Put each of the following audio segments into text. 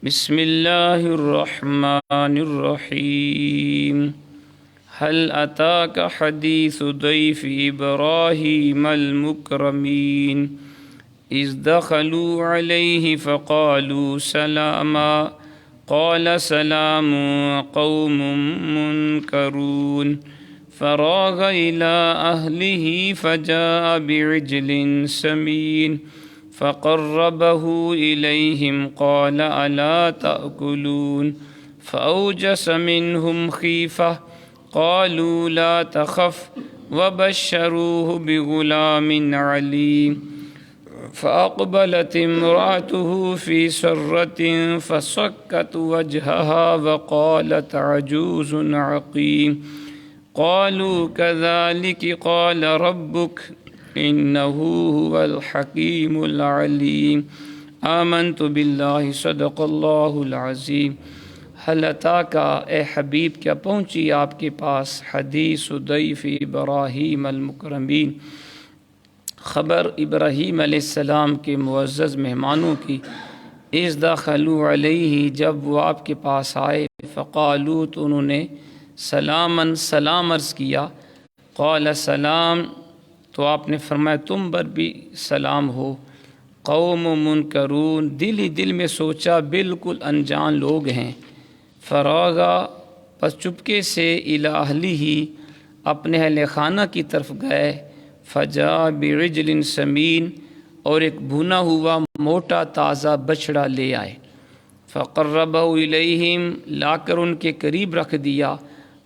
بسم اللہ الرحمن الرحیم هل أتاك حديث ضيف إبراهيم المكرمين إذ دخلوا عليه فقالوا سلاما قال سلام قوم منكرون فراغ إلى أهله فجاء بعجل سمين فقربه إليهم قال ألا تأكلون فأوجس منهم خيفة قالوا لا تخف وبشروه بغلام عليم فأقبلت امرأته في سرة فصكت وجهها وقالت عجوز عقيم قالوا كذلك قال ربك إنه هو الحكيم العليم آمنت بالله صدق الله العظيم حل اتاکا اے حبیب کیا پہنچی آپ کے پاس حدیث ضیف ابراہیم المکرمین خبر ابراہیم علیہ السلام کے معزز مہمانوں کی اذ دخلوا علیہ جب وہ آپ کے پاس آئے فقالوا تو انہوں نے سلاماً سلام عرض کیا قال سلام تو آپ نے فرمایا تم پر بھی سلام ہو قوم منکرون دل ہی دل میں سوچا بالکل انجان لوگ ہیں فراغا پس چپکے سے الی اہلہ اپنے اہل خانہ کی طرف گئے فجاء بعجل سمین اور ایک بھنا ہوا موٹا تازہ بچڑا لے آئے فقربہ الیہم لا کر ان کے قریب رکھ دیا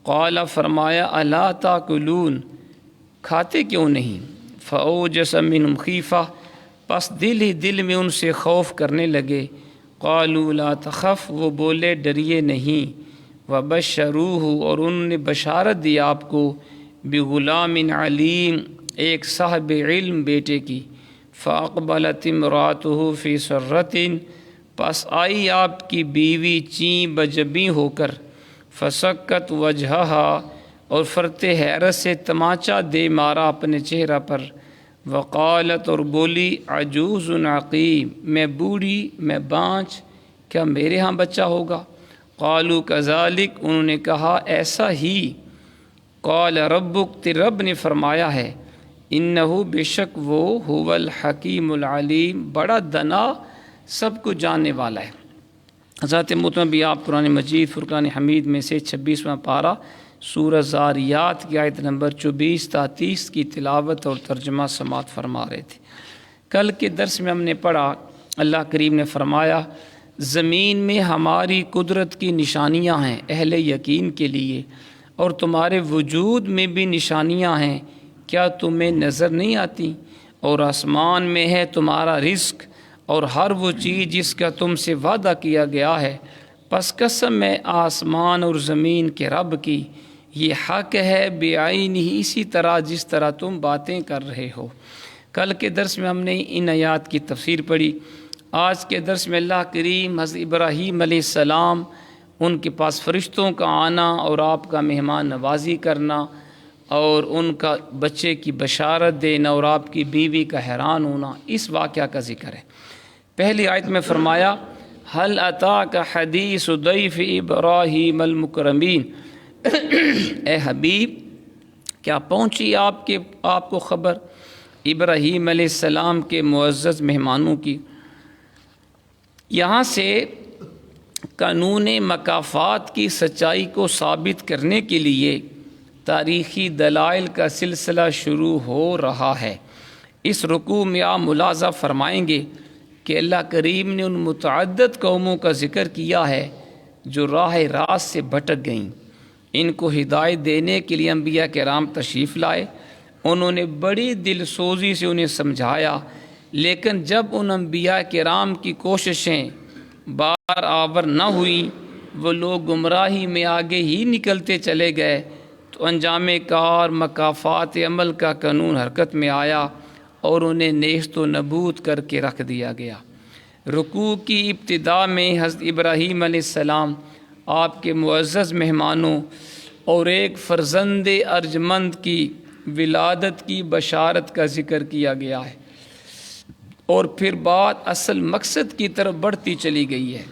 قال فرمایا الا تاکلون کھاتے کیوں نہیں فاوجس منہم خیفہ پس دل ہی دل میں ان سے خوف کرنے لگے قالوا لا تخف وہ بولے ڈریے نہیں وبشروہ اور انہوں نے بشارت دی آپ کو بغلام علیم ایک صاحب علم بیٹے کی فاقبلت امرأتہ فی سرۃ پس آئی آپ کی بیوی چیں بجبیں ہو کر فسکت وجہہا اور فرت حیرت سے تماچا دے مارا اپنے چہرہ پر وقالت اور بولی عجوز عقیم میں بوڑھی میں بانچ کیا میرے ہاں بچہ ہوگا قالوا کذالک انہوں نے کہا ایسا ہی قال ربک تیرے رب نے فرمایا ہے انہو بے شک وہ هو الحکیم العلیم بڑا دنا سب کو جاننے والا ہے۔ حضرت محترم بھی آپ قرآن مجید فرقان حمید میں سے 26واں پارہ سورہ زاریات کی آیت نمبر 24 تا 30 کی تلاوت اور ترجمہ سماعت فرما رہے تھے۔ کل کے درس میں ہم نے پڑھا اللہ کریم نے فرمایا زمین میں ہماری قدرت کی نشانیاں ہیں اہل یقین کے لیے اور تمہارے وجود میں بھی نشانیاں ہیں کیا تمہیں نظر نہیں آتی اور آسمان میں ہے تمہارا رزق اور ہر وہ چیز جس کا تم سے وعدہ کیا گیا ہے پس قسم ہے آسمان اور زمین کے رب کی یہ حق ہے بعین ہی اسی طرح جس طرح تم باتیں کر رہے ہو۔ کل کے درس میں ہم نے ان آیات کی تفسیر پڑھی۔ آج کے درس میں اللہ کریم حضرت ابراہیم علیہ السلام ان کے پاس فرشتوں کا آنا اور آپ کا مہمان نوازی کرنا اور ان کا بچے کی بشارت دینا اور آپ کی بیوی کا حیران ہونا اس واقعہ کا ذکر ہے۔ پہلی آیت میں فرمایا هل اتاک حدیث ضیف ابراہیم المکرمین اے حبیب کیا پہنچی آپ کو خبر ابراہیم علیہ السلام کے معزز مہمانوں کی۔ یہاں سے قانون مکافات کی سچائی کو ثابت کرنے کے لیے تاریخی دلائل کا سلسلہ شروع ہو رہا ہے۔ اس رکوع میں آپ ملاحظہ فرمائیں گے کہ اللہ کریم نے ان متعدد قوموں کا ذکر کیا ہے جو راہ راست سے بھٹک گئیں۔ ان کو ہدایت دینے کے لیے انبیاء کرام تشریف لائے، انہوں نے بڑی دل سوزی سے انہیں سمجھایا، لیکن جب ان انبیاء کرام کی کوششیں بار آور نہ ہوئیں وہ لوگ گمراہی میں آگے ہی نکلتے چلے گئے تو انجام کار مکافات عمل کا قانون حرکت میں آیا اور انہیں نیست و نبود کر کے رکھ دیا گیا۔ رکوع کی ابتدا میں حضرت ابراہیم علیہ السلام آپ کے معزز مہمانوں اور ایک فرزند ارجمند کی ولادت کی بشارت کا ذکر کیا گیا ہے اور پھر بات اصل مقصد کی طرف بڑھتی چلی گئی ہے۔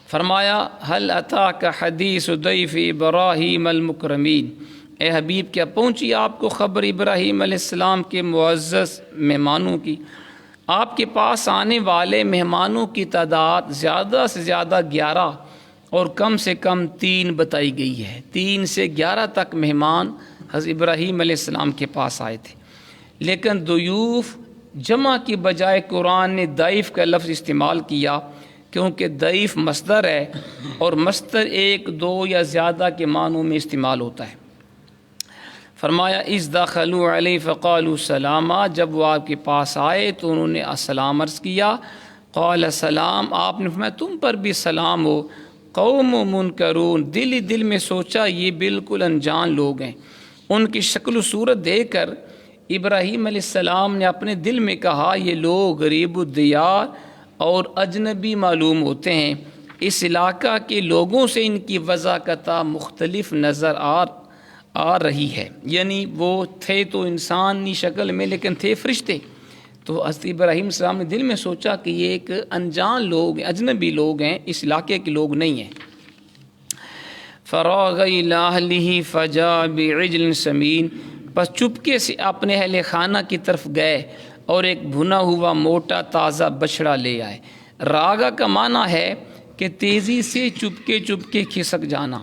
فرمایا حل اتاک حدیث ضیف ابراہیم المکرمین، اے حبیب کیا پہنچی آپ کو خبر ابراہیم علیہ السلام کے معزز مہمانوں کی؟ آپ کے پاس آنے والے مہمانوں کی تعداد زیادہ سے زیادہ 11 اور کم سے کم 3 بتائی گئی ہے۔ 3 سے 11 تک مہمان حضرت ابراہیم علیہ السلام کے پاس آئے تھے، لیکن ضیوف جمع کی بجائے قرآن نے ضیف کا لفظ استعمال کیا، کیونکہ ضیف مصدر ہے اور مصدر 1، 2 یا زیادہ کے معنوں میں استعمال ہوتا ہے۔ فرمایا اذ دخلوا علیہ فقالوا سلاما، جب وہ آپ کے پاس آئے تو انہوں نے السلام عرض کیا۔ قال سلام، آپ نے فرمایا تم پر بھی سلام ہو۔ قوم منکرون، دل ہی دل میں سوچا یہ بالکل انجان لوگ ہیں۔ ان کی شکل و صورت دیکھ کر ابراہیم علیہ السلام نے اپنے دل میں کہا یہ لوگ غریب الدیار اور اجنبی معلوم ہوتے ہیں، اس علاقہ کے لوگوں سے ان کی وضاحت مختلف نظر آ رہی ہے۔ یعنی وہ تھے تو انسانی شکل میں لیکن تھے فرشتے، تو حضرت ابراہیم علیہ السلام نے دل میں سوچا کہ یہ ایک انجان لوگ ہیں، اجنبی لوگ ہیں، اس علاقے کے لوگ نہیں ہیں۔ فراغ الی اہلہ فجاء بعجل سمین، پس چپکے سے اپنے اہل خانہ کی طرف گئے اور ایک بھنا ہوا موٹا تازہ بچڑا لے آئے۔ راغا کا معنی ہے کہ تیزی سے چپکے کھسک جانا،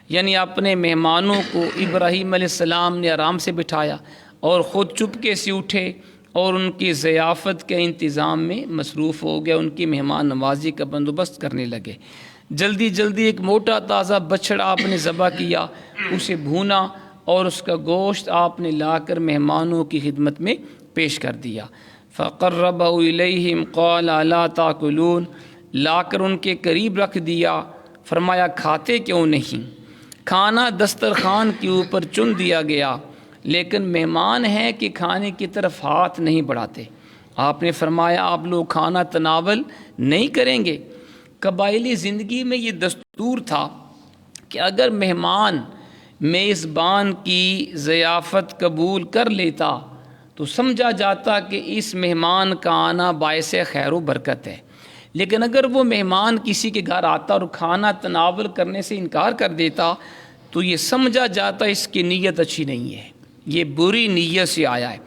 یعنی اپنے مہمانوں کو ابراہیم علیہ السلام نے آرام سے بٹھایا اور خود چپکے سے اٹھے اور ان کی ضیافت کے انتظام میں مصروف ہو گئے، ان کی مہمان نوازی کا بندوبست کرنے لگے۔ جلدی ایک موٹا تازہ بچڑا آپ نے ذبح کیا، اسے بھونا اور اس کا گوشت آپ نے لا کر مہمانوں کی خدمت میں پیش کر دیا۔ فقربہ الیہم قال الا تاکلون، لا کر ان کے قریب رکھ دیا، فرمایا کھاتے کیوں نہیں؟ کھانا دسترخوان کے اوپر چن دیا گیا، لیکن مہمان ہیں کہ کھانے کی طرف ہاتھ نہیں بڑھاتے۔ آپ نے فرمایا آپ لوگ کھانا تناول نہیں کریں گے؟ قبائلی زندگی میں یہ دستور تھا کہ اگر مہمان میزبان کی ضیافت قبول کر لیتا تو سمجھا جاتا کہ اس مہمان کا آنا باعث خیر و برکت ہے، لیکن اگر وہ مہمان کسی کے گھر آتا اور کھانا تناول کرنے سے انکار کر دیتا تو یہ سمجھا جاتا اس کی نیت اچھی نہیں ہے، یہ بری نیت سے آیا ہے۔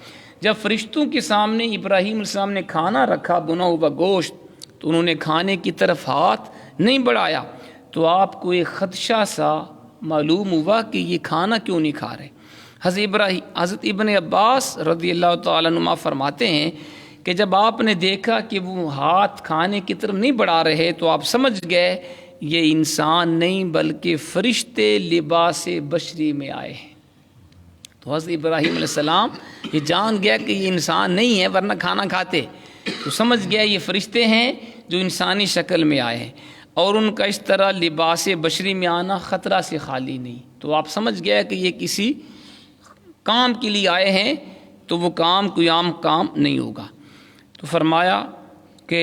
جب فرشتوں کے سامنے ابراہیم علیہ السلام نے کھانا رکھا، بنا ہوا گوشت، تو انہوں نے کھانے کی طرف ہاتھ نہیں بڑھایا، تو آپ کو ایک خدشہ سا معلوم ہوا کہ یہ کھانا کیوں نہیں کھا رہے۔ حضرت ابن عباس رضی اللہ تعالیٰ عنہما فرماتے ہیں کہ جب آپ نے دیکھا کہ وہ ہاتھ کھانے کی طرف نہیں بڑھا رہے تو آپ سمجھ گئے یہ انسان نہیں بلکہ فرشتے لباس بشری میں آئے ہیں۔ تو حضرت ابراہیم علیہ السلام یہ جان گیا کہ یہ انسان نہیں ہے، ورنہ کھانا کھاتے، تو سمجھ گیا یہ فرشتے ہیں جو انسانی شکل میں آئے ہیں، اور ان کا اس طرح لباس بشری میں آنا خطرہ سے خالی نہیں۔ تو آپ سمجھ گیا کہ یہ کسی کام کے لیے آئے ہیں، تو وہ کام کوئی عام کام نہیں ہوگا۔ تو فرمایا کہ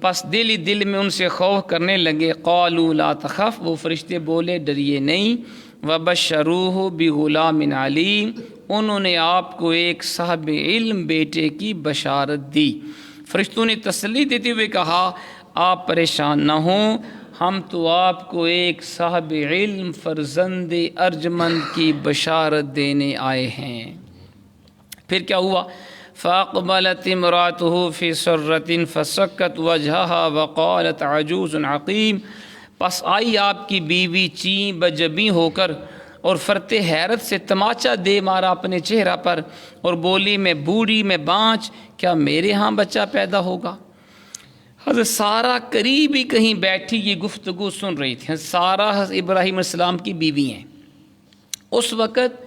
پس دل ہی دل میں ان سے خوف کرنے لگے۔ قالوا لا تخف، وہ فرشتے بولے ڈریے نہیں۔ وبشروہ بغلام علیم، انہوں نے آپ کو ایک صاحب علم بیٹے کی بشارت دی۔ فرشتوں نے تسلی دیتے ہوئے کہا آپ پریشان نہ ہوں، ہم تو آپ کو ایک صاحب علم فرزند ارجمند کی بشارت دینے آئے ہیں۔ پھر کیا ہوا؟ فاقبلت امرأته فی سرۃ فسکت وجہہا وقالت عجوز عقیم، پس آئی آپ کی بیوی چیں بجبیں ہو کر اور فرتے حیرت سے تماچا دے مارا اپنے چہرہ پر اور بولی میں بوڑھی میں بانچ، کیا میرے ہاں بچہ پیدا ہوگا؟ حضرت سارہ قریب ہی کہیں بیٹھی یہ گفتگو سن رہی تھی۔ سارہ حضرت ابراہیم علیہ السلام کی بیوی ہیں، اس وقت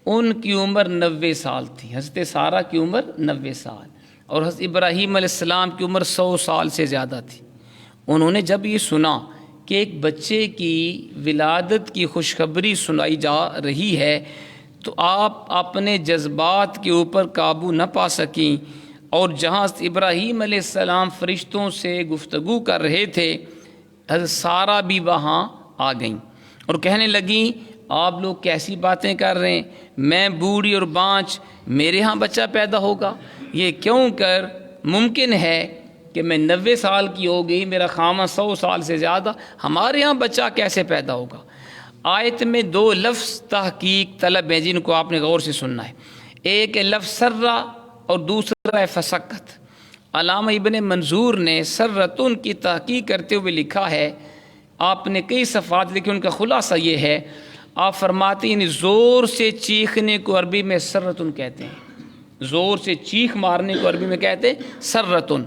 ان کی عمر 90 سال تھی۔ حضرت سارہ کی عمر 90 سال اور حضرت ابراہیم علیہ السلام کی عمر 100 سال سے زیادہ تھی۔ انہوں نے جب یہ سنا کہ ایک بچے کی ولادت کی خوشخبری سنائی جا رہی ہے تو آپ اپنے جذبات کے اوپر قابو نہ پا سکیں، اور جہاں ابراہیم علیہ السلام فرشتوں سے گفتگو کر رہے تھے، حضرت سارہ بھی وہاں آ گئیں اور کہنے لگیں آپ لوگ کیسی باتیں کر رہے ہیں، میں بوڑھی اور بانچ، میرے ہاں بچہ پیدا ہوگا؟ یہ کیوں کر ممکن ہے کہ میں 90 سال کی ہو گئی، میرا خامہ 100 سال سے زیادہ، ہمارے ہاں بچہ کیسے پیدا ہوگا؟ آیت میں 2 لفظ تحقیق طلب ہیں جن کو آپ نے غور سے سننا ہے۔ ایک ہے لفظ سرہ اور دوسرا ہے فسکت۔ علامہ ابن منظور نے سرتن کی تحقیق کرتے ہوئے لکھا ہے، آپ نے کئی صفحات لکھے، ان کا خلاصہ یہ ہے، آپ فرماتے ہیں زور سے چیخنے کو عربی میں سرتن کہتے ہیں، زور سے چیخ مارنے کو عربی میں کہتے ہیں سرتن،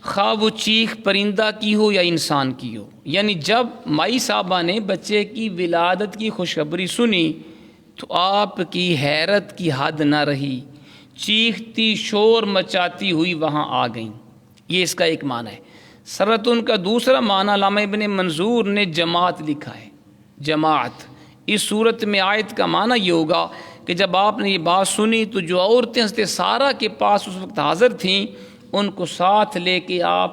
خواہ وہ چیخ پرندہ کی ہو یا انسان کی ہو۔ یعنی جب مائی صاحبہ نے بچے کی ولادت کی خوشخبری سنی تو آپ کی حیرت کی حد نہ رہی، چیختی شور مچاتی ہوئی وہاں آ گئیں۔ یہ اس کا ایک معنی ہے۔ سرتن کا دوسرا معنی علامہ ابن منظور نے جماعت لکھا ہے، جماعت۔ اس صورت میں آیت کا معنی یہ ہوگا کہ جب آپ نے یہ بات سنی تو جو عورتیں حضرت سارہ کے پاس اس وقت حاضر تھیں ان کو ساتھ لے کے آپ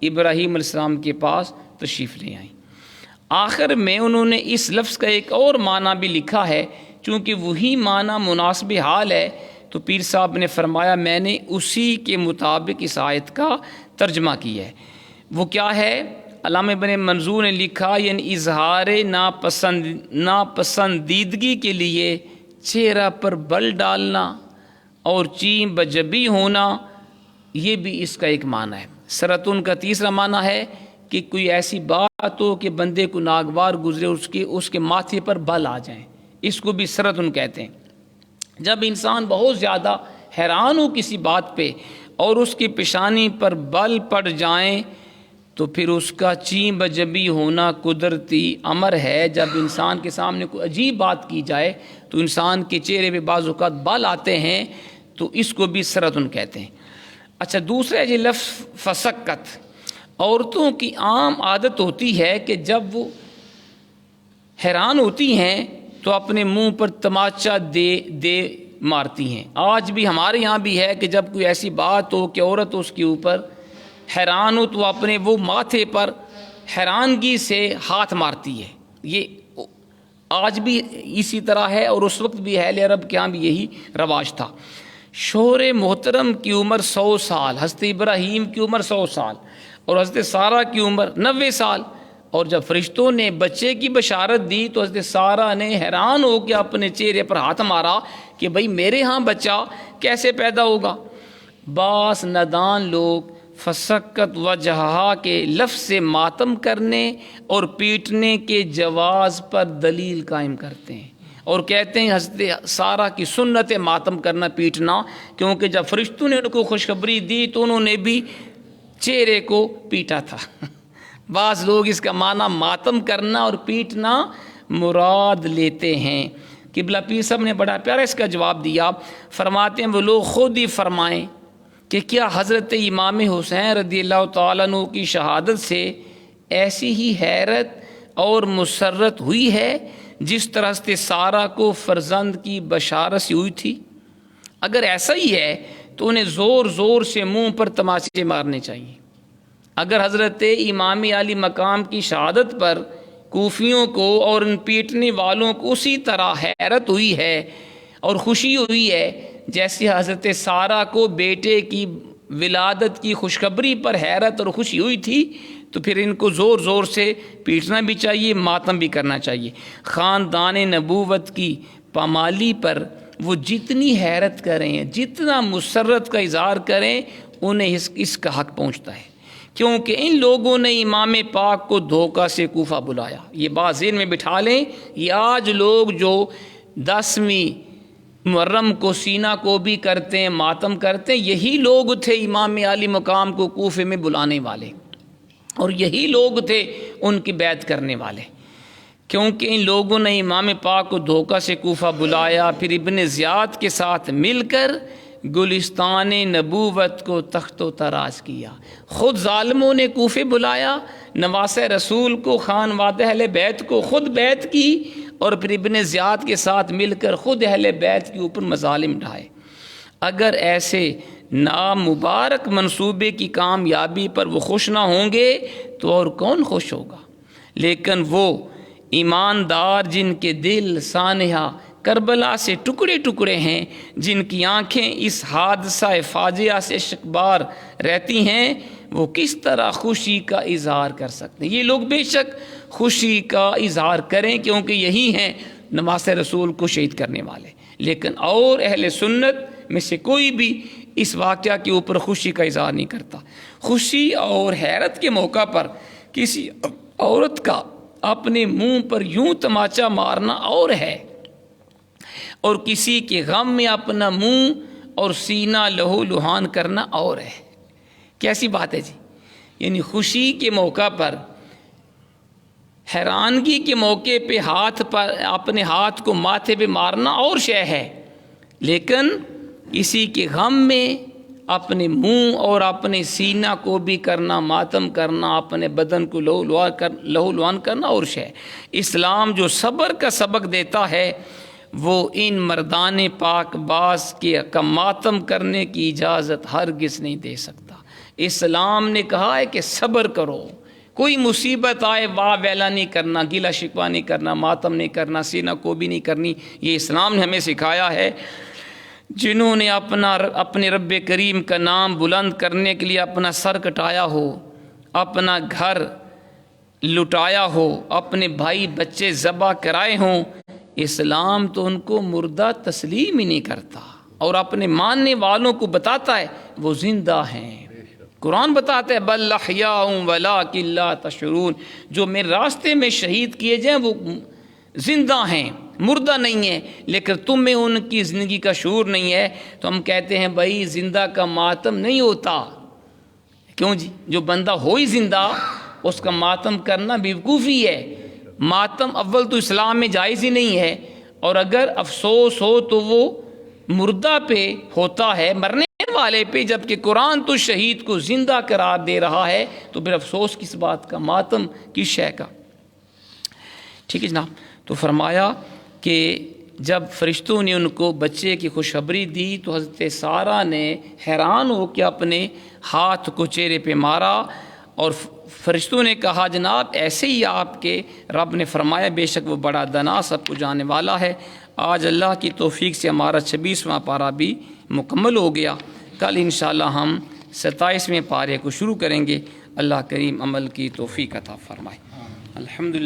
ابراہیم علیہ السلام کے پاس تشریف لے آئیں۔ آخر میں انہوں نے اس لفظ کا ایک اور معنی بھی لکھا ہے، چونکہ وہی معنی مناسب حال ہے تو پیر صاحب نے فرمایا میں نے اسی کے مطابق اس آیت کا ترجمہ کیا ہے۔ وہ کیا ہے؟ علامہ ابن منظور نے لکھا یعنی اظہار ناپسندیدگی کے لیے چہرہ پر بل ڈالنا اور چین بجبی ہونا، یہ بھی اس کا ایک معنی ہے۔ سرتن کا تیسرا معنی ہے کہ کوئی ایسی بات ہو کہ بندے کو ناگوار گزرے، اس کے ماتھے پر بل آ جائیں، اس کو بھی سرتن کہتے ہیں۔ جب انسان بہت زیادہ حیران ہو کسی بات پہ اور اس کی پیشانی پر بل پڑ جائیں تو پھر اس کا چین بجبی ہونا قدرتی امر ہے۔ جب انسان کے سامنے کوئی عجیب بات کی جائے تو انسان کے چہرے پہ بعض اوقات بال آتے ہیں، تو اس کو بھی سرتن کہتے ہیں۔ اچھا، دوسرا یہ لفظ فسکت۔ عورتوں کی عام عادت ہوتی ہے کہ جب وہ حیران ہوتی ہیں تو اپنے منہ پر تماچا دے مارتی ہیں۔ آج بھی ہمارے یہاں بھی ہے کہ جب کوئی ایسی بات ہو کہ عورت اس کے اوپر حیران ہو تو اپنے وہ ماتھے پر حیرانگی سے ہاتھ مارتی ہے۔ یہ آج بھی اسی طرح ہے اور اس وقت بھی اہل عرب کے ہاں بھی یہی رواج تھا۔ شوہر محترم کی عمر 100 سال، حضرت ابراہیم کی عمر 100 سال اور حضرت سارہ کی عمر 90 سال، اور جب فرشتوں نے بچے کی بشارت دی تو حضرت سارہ نے حیران ہو کے اپنے چہرے پر ہاتھ مارا کہ بھئی میرے ہاں بچہ کیسے پیدا ہوگا۔ بعض نادان لوگ فسکت وجہا کے لفظ سے ماتم کرنے اور پیٹنے کے جواز پر دلیل قائم کرتے ہیں اور کہتے ہیں حضرت سارہ کی سنت ماتم کرنا، پیٹنا، کیونکہ جب فرشتوں نے ان کو خوشخبری دی تو انہوں نے بھی چہرے کو پیٹا تھا۔ بعض لوگ اس کا معنی ماتم کرنا اور پیٹنا مراد لیتے ہیں۔ قبلہ پیر صاحب نے بڑا پیارا اس کا جواب دیا، فرماتے ہیں وہ لوگ خود ہی فرمائیں کہ کیا حضرت امام حسین رضی اللہ تعالیٰ عنہ کی شہادت سے ایسی ہی حیرت اور مسرت ہوئی ہے جس طرح سے سارہ کو فرزند کی بشارت سے ہوئی تھی؟ اگر ایسا ہی ہے تو انہیں زور زور سے منہ پر تماچے مارنے چاہیے۔ اگر حضرت امام علی مقام کی شہادت پر کوفیوں کو اور ان پیٹنے والوں کو اسی طرح حیرت ہوئی ہے اور خوشی ہوئی ہے جیسے حضرت سارہ کو بیٹے کی ولادت کی خوشخبری پر حیرت اور خوشی ہوئی تھی، تو پھر ان کو زور زور سے پیٹنا بھی چاہیے، ماتم بھی کرنا چاہیے۔ خاندان نبوت کی پامالی پر وہ جتنی حیرت کریں، جتنا مسرت کا اظہار کریں، انہیں اس کا حق پہنچتا ہے، کیونکہ ان لوگوں نے امام پاک کو دھوکہ سے کوفہ بلایا۔ یہ بات ذہن میں بٹھا لیں، یہ آج لوگ جو 10ویں محرم کو سینہ کو بھی کرتے ہیں، ماتم کرتے ہیں، یہی لوگ تھے امام علی مقام کو کوفے میں بلانے والے، اور یہی لوگ تھے ان کی بیعت کرنے والے، کیونکہ ان لوگوں نے امام پاک کو دھوکہ سے کوفہ بلایا، پھر ابن زیاد کے ساتھ مل کر گلستان نبوت کو تخت و تاراج کیا۔ خود ظالموں نے کوفے بلایا، نواسہ رسول کو، خانوادہ اہل بیت کو خود بیعت کی، اور پھر ابن زیاد کے ساتھ مل کر خود اہل بیت کے اوپر مظالم ڈھائے۔ اگر ایسے نامبارک منصوبے کی کامیابی پر وہ خوش نہ ہوں گے تو اور کون خوش ہوگا؟ لیکن وہ ایماندار جن کے دل سانحہ کربلا سے ٹکڑے ٹکڑے ہیں، جن کی آنکھیں اس حادثہ فاجعہ سے شکبار رہتی ہیں، وہ کس طرح خوشی کا اظہار کر سکتے ہیں؟ یہ لوگ بے شک خوشی کا اظہار کریں، کیونکہ یہی ہیں نماز رسول کو شہید کرنے والے، لیکن اور اہل سنت میں سے کوئی بھی اس واقعہ کے اوپر خوشی کا اظہار نہیں کرتا۔ خوشی اور حیرت کے موقع پر کسی عورت کا اپنے منہ پر یوں تماچا مارنا اور ہے، اور کسی کے غم میں اپنا منہ اور سینہ لہو لہان کرنا اور ہے۔ کیسی بات ہے جی؟ یعنی خوشی کے موقع پر، حیرانگی کے موقع پہ اپنے ہاتھ کو ماتھے پہ مارنا اور شے ہے، لیکن کسی کے غم میں اپنے منہ اور اپنے سینہ کو بھی کرنا، ماتم کرنا، اپنے بدن کو لہو لہان کرنا اور شے۔ اسلام جو صبر کا سبق دیتا ہے وہ ان مردان پاک باز کے ماتم کرنے کی اجازت ہرگز نہیں دے سکتا۔ اسلام نے کہا ہے کہ صبر کرو، کوئی مصیبت آئے واہ ویلا نہیں کرنا، گیلا شکوہ نہیں کرنا، ماتم نہیں کرنا، سینہ کو بھی نہیں کرنی۔ یہ اسلام نے ہمیں سکھایا ہے۔ جنہوں نے اپنے رب کریم کا نام بلند کرنے کے لیے اپنا سر کٹایا ہو، اپنا گھر لٹایا ہو، اپنے بھائی بچے ذبح کرائے ہوں، اسلام تو ان کو مردہ تسلیم ہی نہیں کرتا، اور اپنے ماننے والوں کو بتاتا ہے وہ زندہ ہیں۔ قرآن بتاتا ہے بل احیاء ولکن لا تشعرون، جو میرے راستے میں شہید کیے جائیں وہ زندہ ہیں، مردہ نہیں ہیں، لیکن تم میں ان کی زندگی کا شعور نہیں ہے۔ تو ہم کہتے ہیں بھائی زندہ کا ماتم نہیں ہوتا۔ کیوں جی؟ جو بندہ ہو ہی زندہ اس کا ماتم کرنا بیوقوفی ہے۔ ماتم اول تو اسلام میں جائز ہی نہیں ہے، اور اگر افسوس ہو تو وہ مردہ پہ ہوتا ہے، مرنے والے پہ، جبکہ قرآن تو شہید کو زندہ قرار دے رہا ہے، تو پھر افسوس کس بات کا، ماتم کس شے کا؟ ٹھیک ہے جناب۔ تو فرمایا کہ جب فرشتوں نے ان کو بچے کی خوشخبری دی تو حضرت سارہ نے حیران ہو کے اپنے ہاتھ کو چہرے پہ مارا، اور فرشتوں نے کہا جناب ایسے ہی آپ کے رب نے فرمایا بے شک وہ بڑا دانا سب کو جانے والا ہے۔ آج اللہ کی توفیق سے ہمارا 26واں پارہ بھی مکمل ہو گیا۔ کل انشاءاللہ ہم 27ویں پارے کو شروع کریں گے۔ اللہ کریم عمل کی توفیق عطا فرمائے۔ الحمدللہ۔